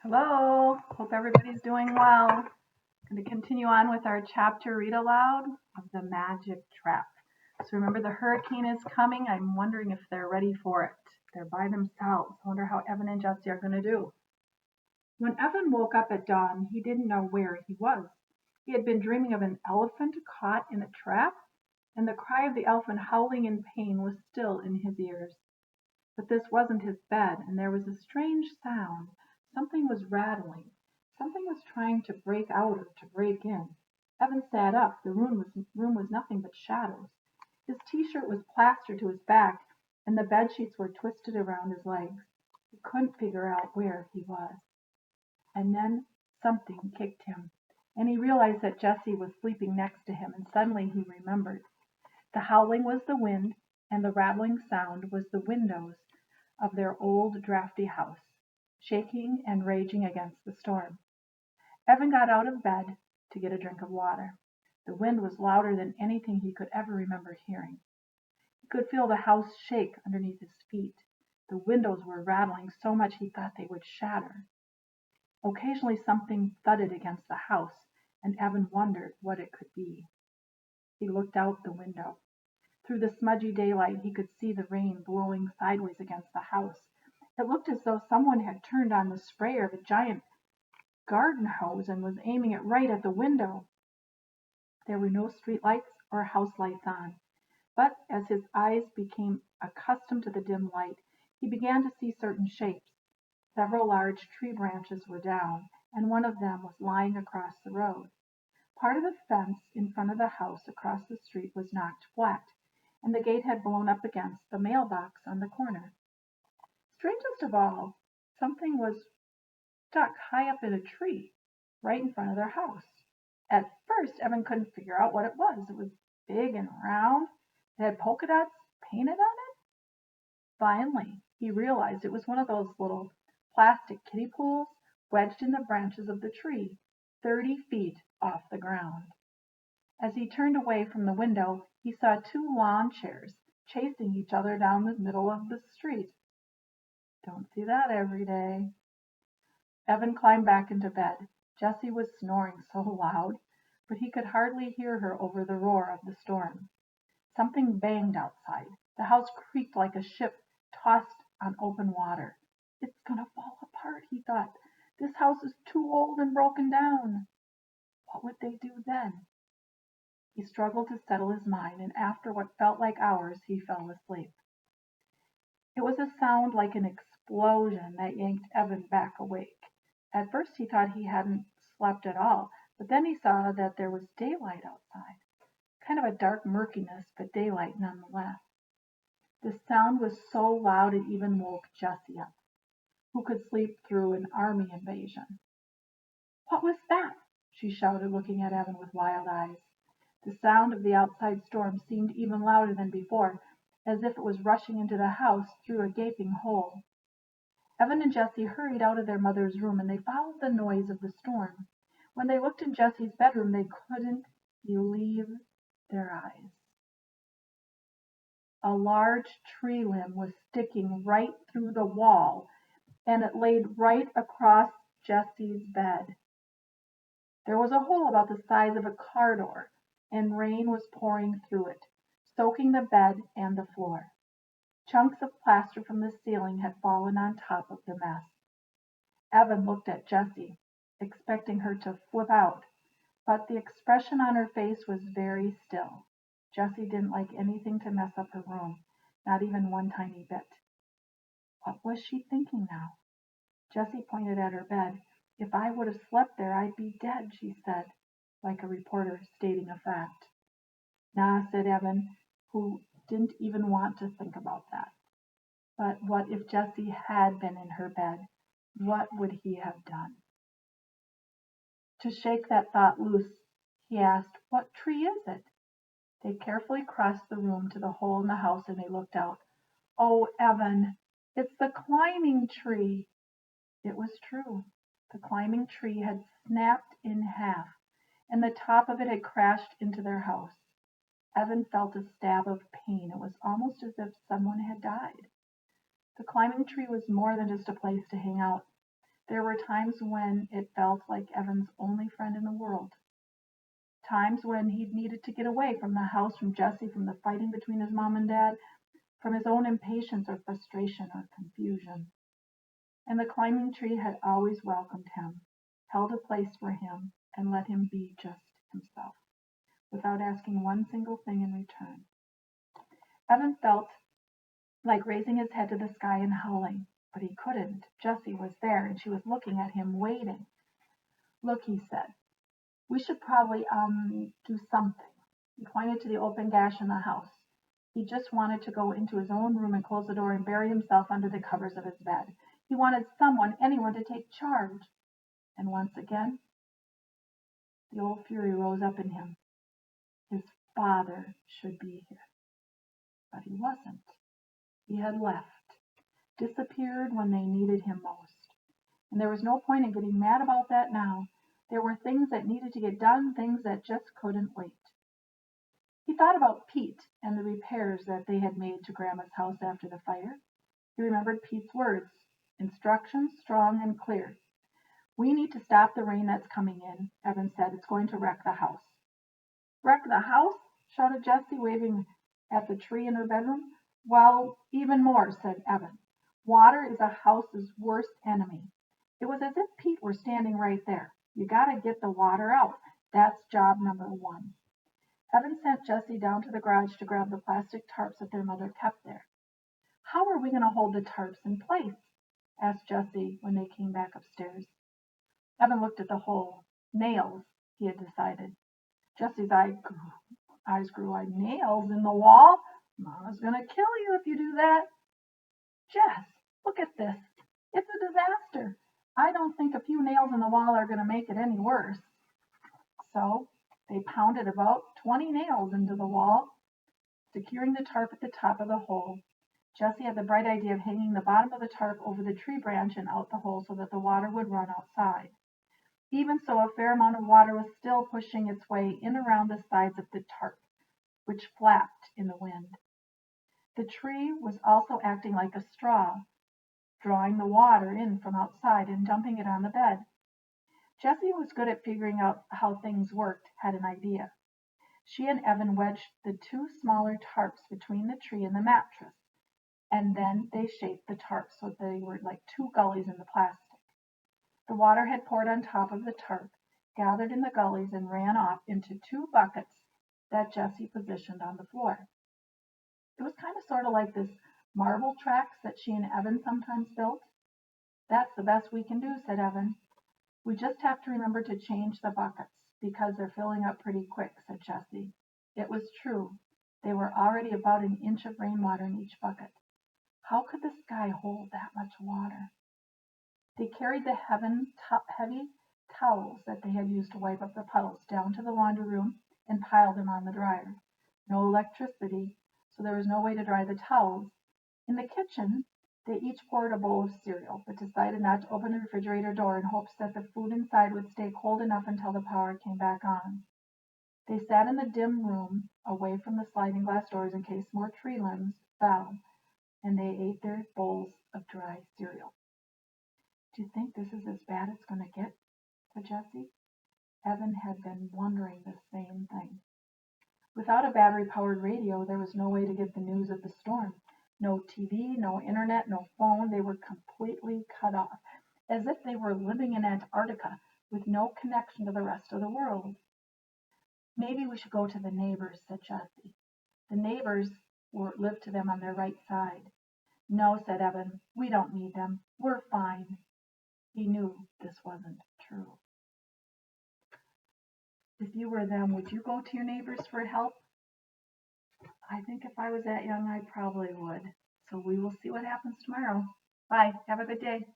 Hello, hope everybody's doing well. I'm going to continue on with our chapter read aloud of the magic trap. So remember the hurricane is coming. I'm wondering if they're ready for it. They're by themselves. I wonder how Evan and Jesse are going to do. When Evan woke up at dawn, he didn't know where he was. He had been dreaming of an elephant caught in a trap, and the cry of the elephant howling in pain was still in his ears. But this wasn't his bed, and there was a strange sound. Something was rattling. Something was trying to break out or to break in. Evan sat up. The room was nothing but shadows. His t-shirt was plastered to his back, and the bed sheets were twisted around his legs. He couldn't figure out where he was. And then something kicked him, and he realized that Jesse was sleeping next to him, and suddenly he remembered. The howling was the wind, and the rattling sound was the windows of their old drafty house, shaking and raging against the storm. Evan got out of bed to get a drink of water. The wind was louder than anything he could ever remember hearing. He could feel the house shake underneath his feet. The windows were rattling so much he thought they would shatter. Occasionally something thudded against the house, and Evan wondered what it could be. He looked out the window. Through the smudgy daylight he could see the rain blowing sideways against the house. It looked as though someone had turned on the sprayer of a giant garden hose and was aiming it right at the window. There were no street lights or house lights on, but as his eyes became accustomed to the dim light, he began to see certain shapes. Several large tree branches were down, and one of them was lying across the road. Part of the fence in front of the house across the street was knocked flat, and the gate had blown up against the mailbox on the corner. Strangest of all, something was stuck high up in a tree, right in front of their house. At first, Evan couldn't figure out what it was. It was big and round. It had polka dots painted on it. Finally, he realized it was one of those little plastic kiddie pools wedged in the branches of the tree, 30 feet off the ground. As he turned away from the window, he saw two lawn chairs chasing each other down the middle of the street. Don't see that every day. Evan climbed back into bed. Jessie was snoring so loud, but he could hardly hear her over the roar of the storm. Something banged outside. The house creaked like a ship tossed on open water. It's gonna fall apart, he thought. This house is too old and broken down. What would they do then? He struggled to settle his mind, and after what felt like hours, he fell asleep. It was a sound like an explosion that yanked Evan back awake. At first he thought he hadn't slept at all, but then he saw that there was daylight outside. Kind of a dark murkiness, but daylight nonetheless. The sound was so loud it even woke Jessie up, who could sleep through an army invasion. What was that? She shouted, looking at Evan with wild eyes. The sound of the outside storm seemed even louder than before, as if it was rushing into the house through a gaping hole. Evan and Jessie hurried out of their mother's room, and they followed the noise of the storm. When they looked in Jessie's bedroom, they couldn't believe their eyes. A large tree limb was sticking right through the wall, and it laid right across Jessie's bed. There was a hole about the size of a car door, and rain was pouring through it, soaking the bed and the floor. Chunks of plaster from the ceiling had fallen on top of the mess. Evan looked at Jessie, expecting her to flip out, but the expression on her face was very still. Jessie didn't like anything to mess up her room, not even one tiny bit. What was she thinking now? Jessie pointed at her bed. If I would have slept there, I'd be dead, she said, like a reporter stating a fact. Nah, said Evan, who didn't even want to think about that. But what if Jessie had been in her bed? What would he have done? To shake that thought loose, he asked, "What tree is it?" They carefully crossed the room to the hole in the house, and they looked out. "Oh, Evan, it's the climbing tree!" It was true. The climbing tree had snapped in half, and the top of it had crashed into their house. Evan felt a stab of pain. It was almost as if someone had died. The climbing tree was more than just a place to hang out. There were times when it felt like Evan's only friend in the world. Times when he'd needed to get away from the house, from Jesse, from the fighting between his mom and dad, from his own impatience or frustration or confusion. And the climbing tree had always welcomed him, held a place for him, and let him be just himself, without asking one single thing in return. Evan felt like raising his head to the sky and howling, but he couldn't. Jessie was there, and she was looking at him, waiting. "Look," he said, "we should probably, do something." He pointed to the open gash in the house. He just wanted to go into his own room and close the door and bury himself under the covers of his bed. He wanted someone, anyone, to take charge. And once again, the old fury rose up in him. His father should be here. But he wasn't. He had left, disappeared when they needed him most. And there was no point in getting mad about that now. There were things that needed to get done, things that just couldn't wait. He thought about Pete and the repairs that they had made to Grandma's house after the fire. He remembered Pete's words, instructions strong and clear. "We need to stop the rain that's coming in," Evan said. "It's going to wreck the house." "Wreck the house?" shouted Jessie, waving at the tree in her bedroom. "Well, even more," said Evan. "Water is a house's worst enemy." It was as if Pete were standing right there. "You gotta get the water out. That's job number one." Evan sent Jessie down to the garage to grab the plastic tarps that their mother kept there. "How are we going to hold the tarps in place?" asked Jessie when they came back upstairs. Evan looked at the hole. Nails, he had decided. Jessie's eyes grew wide. "Nails in the wall? Mama's going to kill you if you do that." "Jess, look at this. It's a disaster. I don't think a few nails in the wall are going to make it any worse." So they pounded about 20 nails into the wall, securing the tarp at the top of the hole. Jessie had the bright idea of hanging the bottom of the tarp over the tree branch and out the hole so that the water would run outside. Even so, a fair amount of water was still pushing its way in around the sides of the tarp, which flapped in the wind. The tree was also acting like a straw, drawing the water in from outside and dumping it on the bed. Jessie was good at figuring out how things worked, had an idea. She and Evan wedged the two smaller tarps between the tree and the mattress, and then they shaped the tarp so they were like two gullies in the plastic. The water had poured on top of the tarp, gathered in the gullies, and ran off into two buckets that Jessie positioned on the floor. It was kind of sort of like this marble tracks that she and Evan sometimes built. "That's the best we can do," said Evan. "We just have to remember to change the buckets, because they're filling up pretty quick," said Jessie. It was true. They were already about an inch of rainwater in each bucket. How could the sky hold that much water? They carried the heavy towels that they had used to wipe up the puddles down to the laundry room and piled them on the dryer. No electricity, so there was no way to dry the towels. In the kitchen, they each poured a bowl of cereal, but decided not to open the refrigerator door in hopes that the food inside would stay cold enough until the power came back on. They sat in the dim room, away from the sliding glass doors in case more tree limbs fell, and they ate their bowls of dry cereal. "Do you think this is as bad as it's going to get?" said Jessie. Evan had been wondering the same thing. Without a battery-powered radio, there was no way to get the news of the storm. No TV, no internet, no phone. They were completely cut off, as if they were living in Antarctica with no connection to the rest of the world. "Maybe we should go to the neighbors," said Jessie. The neighbors lived to them on their right side. "No," said Evan. "We don't need them. We're fine." He knew this wasn't true. If you were them, would you go to your neighbors for help? I think if I was that young, I probably would. So we will see what happens tomorrow. Bye. Have a good day.